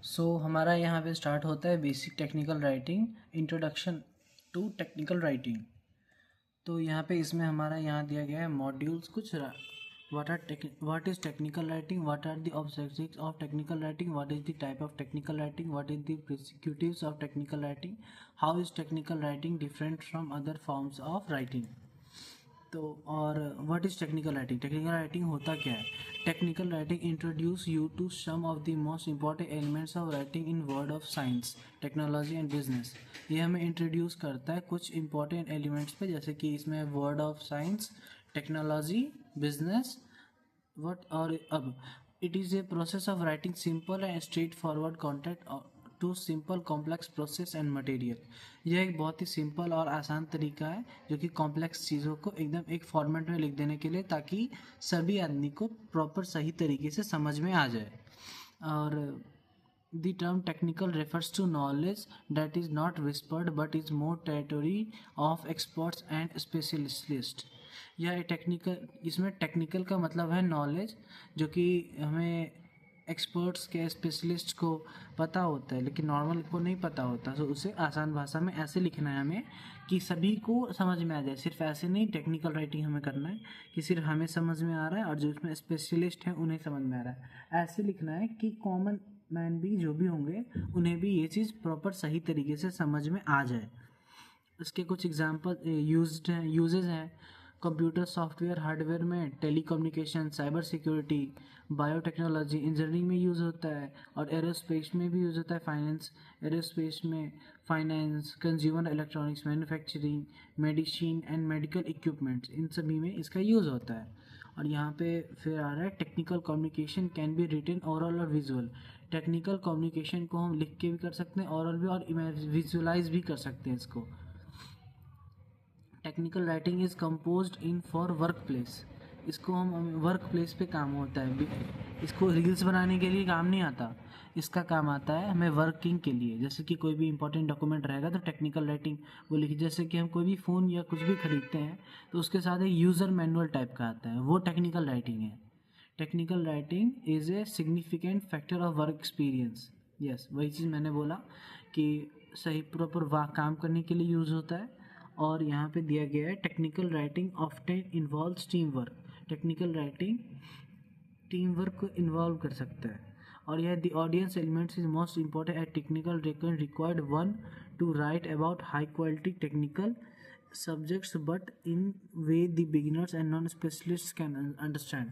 हमारा यहाँ पे स्टार्ट होता है basic technical writing, introduction to technical writing. तो यहाँ पे इसमें हमारा यहाँ दिया गया है मॉड्यूल्स कुछ। What is technical writing, what are the objectives of technical writing, what is the type of technical writing, what is the prescriptives of technical writing, how is technical writing different from other forms of writing. तो और what is technical writing, technical writing होता क्या है। Technical writing introduce you to some of the most important elements of writing in world of science, technology and business. ये हमें introduce करता है कुछ इंपॉर्टेंट एलिमेंट्स पे, जैसे कि इसमें word of science, technology, business, what और अब it is a process of writing simple and straightforward content to simple complex process and material. यह एक बहुत ही सिंपल और आसान तरीका है जो कि कॉम्प्लेक्स चीज़ों को एकदम एक फॉर्मेट में लिख देने के लिए, ताकि सभी आदमी को प्रॉपर सही तरीके से समझ में आ जाए। और the term technical refers to knowledge that is not whispered but is more territory of experts and specialists। यह टेक्निकल, इसमें टेक्निकल का मतलब है नॉलेज, जो कि हमें एक्सपर्ट्स के, स्पेशलिस्ट को पता होता है, लेकिन नॉर्मल को नहीं पता होता। तो उसे आसान भाषा में ऐसे लिखना है हमें कि सभी को समझ में आ जाए। सिर्फ ऐसे नहीं टेक्निकल राइटिंग हमें करना है कि सिर्फ हमें समझ में आ रहा है और जो इसमें स्पेशलिस्ट हैं उन्हें समझ में आ रहा है। ऐसे लिखना है कि कॉमन मैन भी जो भी होंगे उन्हें भी ये चीज़ प्रॉपर सही तरीके से समझ में आ जाए। इसके कुछ एग्जांपल यूजेज हैं। कंप्यूटर सॉफ्टवेयर हार्डवेयर में, telecommunication, cyber security, biotechnology, engineering में यूज़ होता है, और एरोस्पेस में भी यूज़ होता है। एरोस्पेस में finance, consumer electronics, manufacturing, medicine and medical equipments, इन सभी में इसका यूज़ होता है। और यहाँ पे फिर आ रहा है technical communication can be written, oral और विजुअल। टेक्निकल कम्युनिकेशन को हम लिख के भी कर सकते हैं, ओरल भी, और विजुअलाइज भी कर सकते हैं इसको। Technical writing is composed in for work place. इसको हम वर्क प्लेस पे काम होता है। इसको रील्स बनाने के लिए काम नहीं आता, इसका काम आता है हमें वर्किंग के लिए। जैसे कि कोई भी इंपॉर्टेंट डॉक्यूमेंट रहेगा तो टेक्निकल राइटिंग वो लिखी, जैसे कि हम कोई भी फ़ोन या कुछ भी खरीदते हैं तो उसके साथ एक यूज़र मैनुअल टाइप का आता है, वो टेक्निकल राइटिंग है। Technical writing is a significant factor of work experience. Yes, वही चीज़ मैंने बोला कि सही प्रॉपर काम करने के लिए यूज़ होता है। और यहाँ पे दिया गया है technical writing often involves team work. Technical writing team work को इन्वॉल्व कर सकता है। और यह the audience elements is most important at technical required one two right about high quality technical subjects but in way the beginners and non-specialists can understand।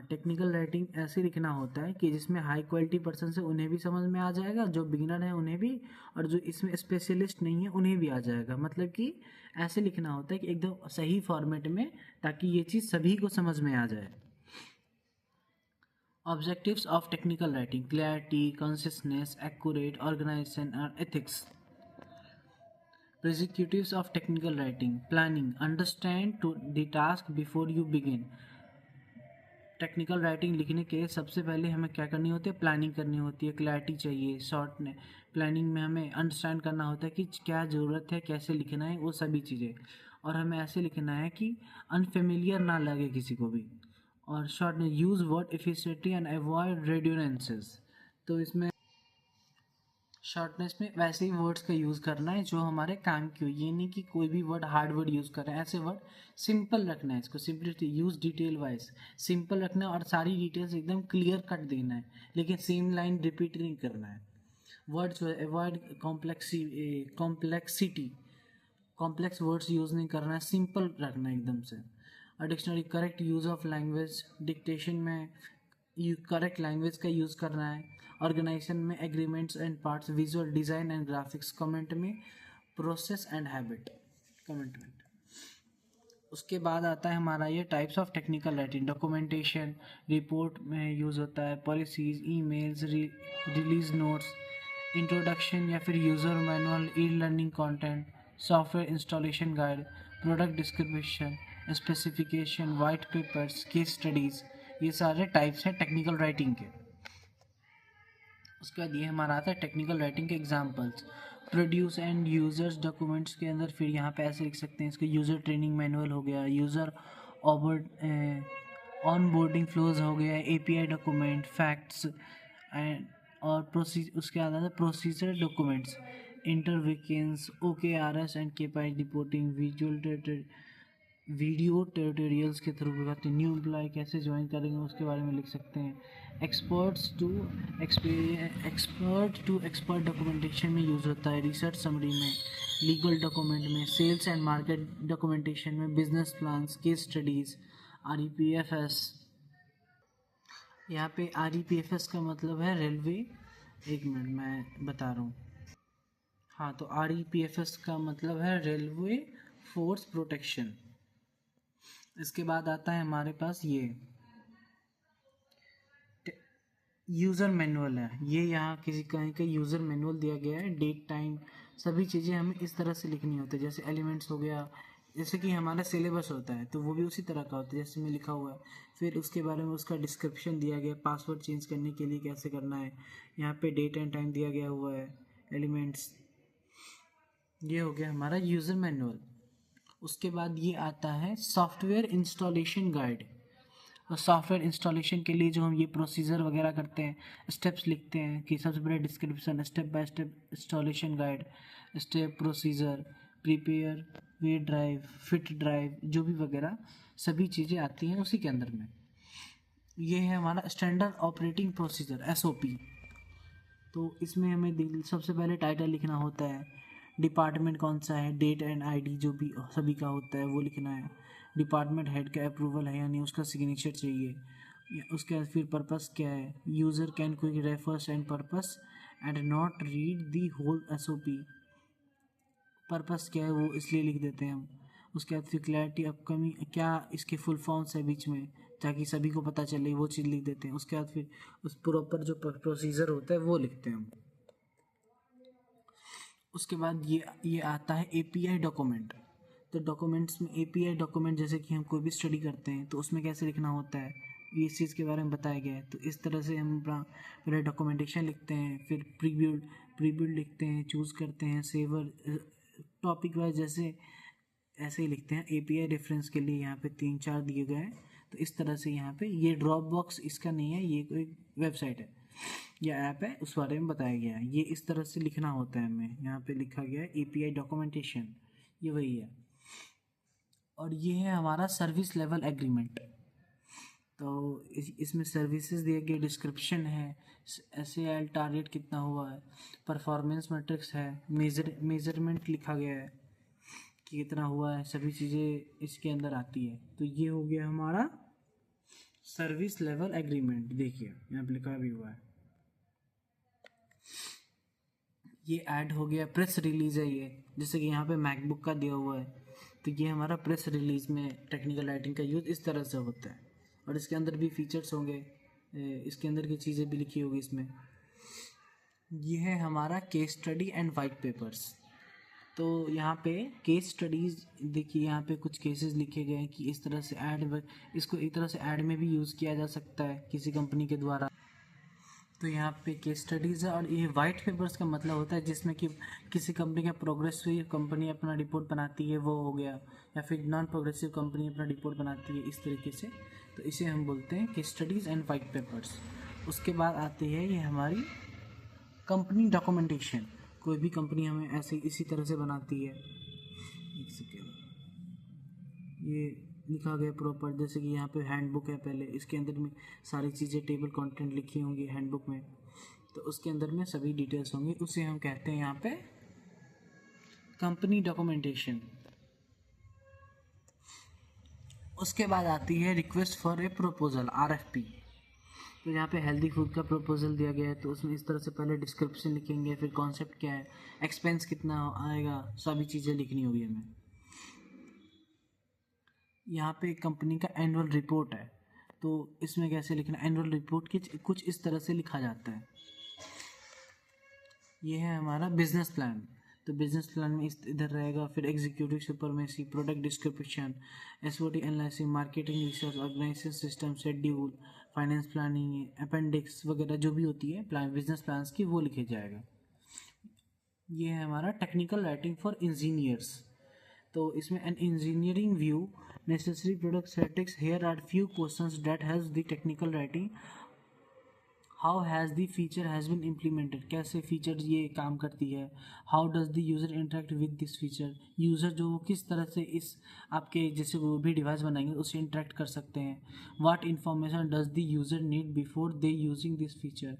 Technical writing ऐसे लिखना होता है कि जिसमें हाई क्वालिटी पर्सन से उन्हें भी समझ में आ जाएगा, जो बिगिनर है उन्हें भी, और जो इसमें स्पेशलिस्ट नहीं है उन्हें भी आ जाएगा। मतलब कि ऐसे लिखना होता है कि एकदम सही फॉर्मेट में, ताकि ये चीज़ सभी को समझ में आ जाए। Objectives of technical writing: clarity, consistence, accurate, organisation और ethics. Prescriptives of technical writing: planning, understand to the task before you begin। Technical writing लिखने के सबसे पहले हमें क्या करनी होती है, प्लानिंग करनी होती है। क्लैरिटी चाहिए, शॉर्ट ने प्लानिंग में हमें अंडरस्टैंड करना होता है कि क्या ज़रूरत है, कैसे लिखना है, वो सभी चीज़ें। और हमें ऐसे लिखना है कि अनफेमिलियर ना लगे किसी को भी। और शॉर्ट ने use word efficiently and avoid redundancies. तो इसमें शॉर्टनेस में वैसे ही वर्ड्स का यूज़ करना है जो हमारे काम की हो। ये नहीं कि कोई भी वर्ड हार्ड वर्ड यूज़ कर रहे हैं, ऐसे वर्ड सिंपल रखना है। इसको सिंपलिटी, यूज़ डिटेल वाइज, सिंपल रखना है और सारी डिटेल्स एकदम क्लियर कट देना है, लेकिन सेम लाइन रिपीट नहीं करना है। वर्ड जो है avoid complexity, complex words use नहीं करना है, सिंपल रखना है एकदम से। और dictionary, correct use of language, dictation में करेक्ट लैंग्वेज का यूज़ करना है। ऑर्गेनाइजेशन में agreements and parts, visual design and graphics. Comment में प्रोसेस एंड हैबिट, कमेंटमेंट। उसके बाद आता है हमारा ये types of technical writing. Documentation, report में यूज़ होता है। Policies, emails, release notes, introduction या फिर user manual, e learning content, software installation guide, product description, specification, white papers, case studies. ये सारे टाइप्स हैं टेक्निकल राइटिंग के। उसके बाद ये हमारा आता है टेक्निकल राइटिंग के examples. Produce and users documents के अंदर फिर यहाँ पे ऐसे लिख सकते हैं, इसको यूज़र ट्रेनिंग मैनुअल हो गया, यूज़र ऑन बोर्डिंग फ्लोज हो गया, एपीआई डॉक्यूमेंट, फैक्ट्स, एंड और उसके बाद आता है प्रोसीजर डॉक्यूमेंट्स, इंटरविकेंस, OKRS and KPI reporting, video tutorials के थ्रू बताते हैं। न्यू एम्प्लॉय कैसे ज्वाइन करेंगे उसके बारे में लिख सकते हैं। एक्सपर्ट टू एक्सपर्ट डॉक्यूमेंटेशन में यूज़ होता है, रिसर्च समरी में, लीगल डॉक्यूमेंट में, सेल्स एंड मार्केट डॉक्यूमेंटेशन में, business plans, case studies, REPFS। यहाँ पे REPFS का मतलब है रेलवे, एक मिनट मैं बता रहा हूँ। हाँ, तो REPFS का मतलब है रेलवे फोर्स प्रोटेक्शन। इसके बाद आता है हमारे पास ये यूज़र मैनुअल है। ये यहाँ किसी कहीं का यूज़र मैनुअल दिया गया है, डेट टाइम सभी चीज़ें हमें इस तरह से लिखनी होती है। जैसे एलिमेंट्स हो गया, जैसे कि हमारा सिलेबस होता है तो वो भी उसी तरह का होता है जैसे में लिखा हुआ है। फिर उसके बारे में उसका डिस्क्रिप्शन दिया गया, पासवर्ड चेंज करने के लिए कैसे करना है, यहाँ पे डेट एंड टाइम दिया गया हुआ है, एलिमेंट्स। ये हो गया हमारा यूज़र मैनुअल। उसके बाद ये आता है सॉफ्टवेयर इंस्टॉलेशन गाइड। और सॉफ्टवेयर इंस्टॉलेशन के लिए जो हम ये प्रोसीजर वगैरह करते हैं, स्टेप्स लिखते हैं कि सबसे पहले description, step by step installation guide, step procedure, prepare, way drive, fit drive, जो भी वगैरह सभी चीज़ें आती हैं उसी के अंदर में। ये है हमारा स्टैंडर्ड ऑपरेटिंग प्रोसीजर SOP। तो इसमें हमें सबसे पहले टाइटल लिखना होता है, डिपार्टमेंट कौन सा है, डेट एंड ID जो भी सभी का होता है वो लिखना है, डिपार्टमेंट हेड का अप्रूवल है या नहीं, उसका सिग्नेचर चाहिए। उसके बाद फिर पर्पस क्या है, user can quick refers and purpose and not read the whole SOP। Purpose क्या है वो इसलिए लिख देते हैं हम। उसके बाद फिर क्लैरिटी अपकमिंग, क्या इसके फुल फॉर्म्स है बीच में ताकि सभी को पता चले, वो चीज़ लिख देते हैं। उसके बाद फिर उस प्रॉपर जो प्रोसीजर होता है वो लिखते हैं हम। उसके बाद ये आता है API डॉक्यूमेंट। तो डॉक्यूमेंट्स में API डॉक्यूमेंट, जैसे कि हम कोई भी स्टडी करते हैं तो उसमें कैसे लिखना होता है ये इस चीज़ के बारे में बताया गया है। तो इस तरह से हम अपना पहले डॉक्यूमेंटेशन लिखते हैं, फिर प्रीबिल्ड लिखते हैं, चूज़ करते हैं, सेवर टॉपिक वाइज जैसे ऐसे ही लिखते हैं। API रेफरेंस के लिए यहाँ पे 3-4 दिए गए हैं। तो इस तरह से यहाँ पे ये ड्रॉप बॉक्स इसका नहीं है, ये कोई वेबसाइट है या ऐप है, उस बारे में बताया गया है। ये इस तरह से लिखना होता है हमें। यहाँ पे लिखा गया है API डॉक्यूमेंटेशन, ये वही है। और ये है हमारा सर्विस लेवल एग्रीमेंट। तो इसमें सर्विसेज दिए गए, डिस्क्रिप्शन है, SAL टारगेट कितना हुआ है, परफॉर्मेंस मैट्रिक्स है, मेजरमेंट लिखा गया है कि कितना हुआ है, सभी चीज़ें इसके अंदर आती है। तो ये हो गया हमारा सर्विस लेवल एग्रीमेंट। देखिए यहाँ पे लिखा भी हुआ है। ये ऐड हो गया, प्रेस रिलीज़ है ये, जैसे कि यहाँ पे मैकबुक का दिया हुआ है। तो ये हमारा प्रेस रिलीज़ में टेक्निकल राइटिंग का यूज़ इस तरह से होता है। और इसके अंदर भी फीचर्स होंगे, इसके अंदर की चीज़ें भी लिखी होगी इसमें। ये है हमारा case study and white papers. तो यहाँ पे केस स्टडीज़ देखिए, यहाँ पे कुछ केसेस लिखे गए हैं कि इस तरह से इसको एक तरह से ऐड में भी यूज़ किया जा सकता है किसी कंपनी के द्वारा। तो यहाँ पे केस स्टडीज़ है। और ये वाइट पेपर्स का मतलब होता है जिसमें कि किसी कंपनी का प्रोग्रेस हुई, कंपनी अपना रिपोर्ट बनाती है, वो हो गया। या फिर नॉन प्रोग्रेसिव कंपनी अपना रिपोर्ट बनाती है, इस तरीके से। तो इसे हम बोलते हैं case studies and white papers. उसके बाद आती है ये हमारी कंपनी डॉक्यूमेंटेशन। कोई भी कंपनी हमें ऐसे इसी तरह से बनाती है। एक सेकेंड, ये लिखा गया प्रॉपर, जैसे कि यहाँ पे हैंडबुक है, पहले इसके अंदर में सारी चीज़ें टेबल कंटेंट लिखी होंगी हैंडबुक में। तो उसके अंदर में सभी डिटेल्स होंगी, उसे हम कहते हैं यहाँ पे कंपनी डॉक्यूमेंटेशन। उसके बाद आती है request for a proposal, RFP। तो यहाँ पे हेल्दी फूड का प्रपोजल दिया गया है, तो उसमें इस तरह से पहले डिस्क्रिप्शन लिखेंगे, फिर कॉन्सेप्ट क्या है, एक्सपेंस कितना आएगा, सभी चीज़ें लिखनी होगी हमें। यहाँ पे कंपनी का एनुअल रिपोर्ट है, तो इसमें कैसे लिखना, एनुअल रिपोर्ट की कुछ इस तरह से लिखा जाता है। ये है हमारा बिजनेस प्लान। तो बिजनेस प्लान में इधर रहेगा, फिर executive supremacy, product description, SWOT analysis, marketing research, organisation system, schedule, finance planning, appendix वगैरह जो भी होती है प्लान, बिजनेस प्लान्स की, वो लिखे जाएगा। ये है हमारा टेक्निकल राइटिंग फॉर इंजीनियर्स। तो इसमें an engineering view, necessary product statics, here are few questions that has the technical writing how has the feature has been implemented, कैसे फीचर ये काम करती है. How does the user interact with this feature, user जो वो किस तरह से इस आपके जैसे वो भी डिवाइस बनाएंगे उससे इंटरेक्ट कर सकते हैं. What information does the user need before they using this feature,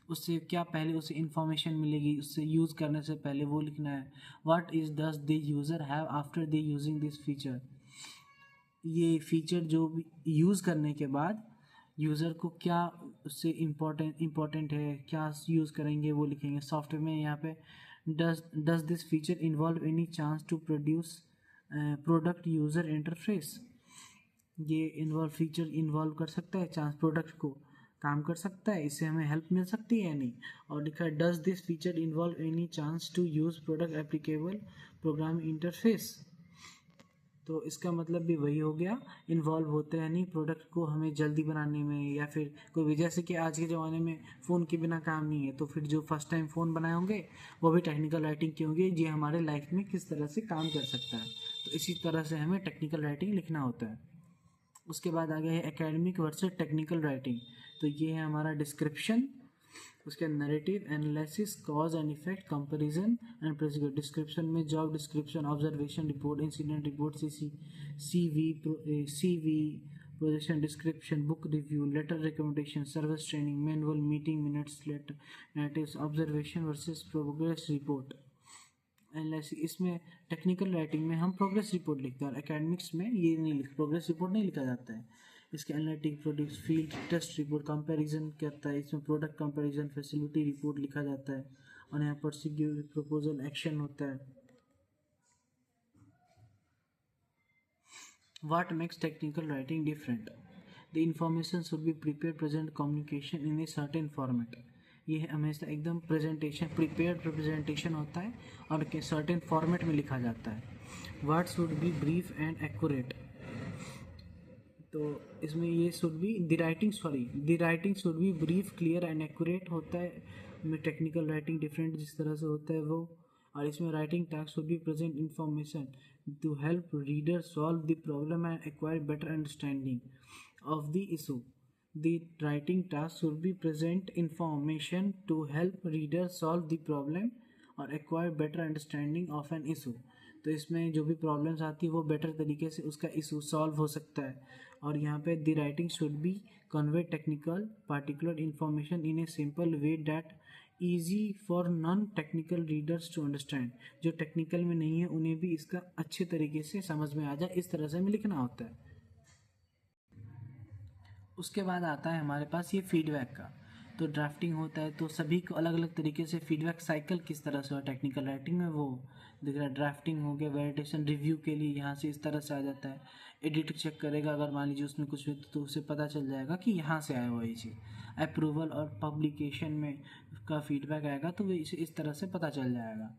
उससे क्या पहले उसे इन्फॉर्मेशन मिलेगी उससे यूज़ करने से पहले वो लिखना है. What is does the user have after they using this feature, ये फीचर जो यूज़ करने के बाद यूज़र को क्या उससे इम्पोर्टेंट है, क्या यूज़ करेंगे वो लिखेंगे. सॉफ्टवेयर में यहाँ पे does this feature involve any chance to produce product user interface, ये फीचर इन्वॉल्व कर सकता है चांस प्रोडक्ट को काम कर सकता है, इससे हमें हेल्प मिल सकती है या नहीं. और लिखा है does this feature involve any chance to use product applicable program interface, तो इसका मतलब भी वही हो गया, इन्वॉल्व होते हैं नहीं प्रोडक्ट को हमें जल्दी बनाने में, या फिर कोई वजह से कि आज के ज़माने में फ़ोन के बिना काम नहीं है, तो फिर जो फर्स्ट टाइम फ़ोन बनाए होंगे वो भी टेक्निकल राइटिंग के होंगे, ये हमारे लाइफ में किस तरह से काम कर सकता है. तो इसी तरह से हमें टेक्निकल राइटिंग लिखना होता है. उसके बाद आ गया है एकेडमिक वर्सेस टेक्निकल राइटिंग. तो ये है हमारा डिस्क्रिप्शन, उसके narrative analysis cause and effect comparison and procedure. Description में job description, observation report, incident report, CV projection description, book review, letter recommendation, service training, manual, meeting minutes, letter natives, observation versus progress report. Analysis, इसमें technical writing में हम progress report लिखते हैं और academics में ये नहीं प्रोग्रेस रिपोर्ट नहीं लिखा जाता है. इसके analytic product field test report comparison करता है, इसमें प्रोडक्ट कंपैरिजन फैसिलिटी रिपोर्ट लिखा जाता है. और यहाँ पर प्रपोजल एक्शन होता है. What makes technical writing different, the information should be prepare present communication in a certain format. ये हमेशा एकदम प्रेजेंटेशन प्रिपेयर्ड प्रेजेंटेशन होता है और के सर्टेन फॉर्मेट में लिखा जाता है. Word should be brief and accurate, तो इसमें ये should be the writing should B brief clear and accurate होता है. में टेक्निकल राइटिंग डिफरेंट जिस तरह से होता है वो. और इसमें writing task should be present information to help reader solve the problem and acquire better understanding of the issue. The writing task should be present information to help reader solve the problem और acquire better understanding of an issue. तो इसमें जो भी problems आती है वो better तरीके से उसका इशू सॉल्व हो सकता है. और यहाँ पे the writing should be convey technical particular information in a simple way that easy for non technical readers to understand. जो टेक्निकल में नहीं है उन्हें भी इसका अच्छे तरीके से समझ में आ जाए, इस तरह से हमें लिखना होता है. उसके बाद आता है हमारे पास ये फीडबैक का. तो ड्राफ्टिंग होता है तो सभी को अलग अलग तरीके से फीडबैक साइकिल किस तरह से हो टेक्निकल राइटिंग में वो दिख रहा है. ड्राफ्टिंग हो गया, वैलिडेशन रिव्यू के लिए यहाँ से इस तरह से आ जाता है. एडिटर चेक करेगा, अगर मान लीजिए उसमें कुछ भी तो उसे पता चल जाएगा कि यहाँ से आया हुआ ये चीज़. अप्रूवल और पब्लिकेशन में का फीडबैक आएगा तो वो इसे इस तरह से पता चल जाएगा.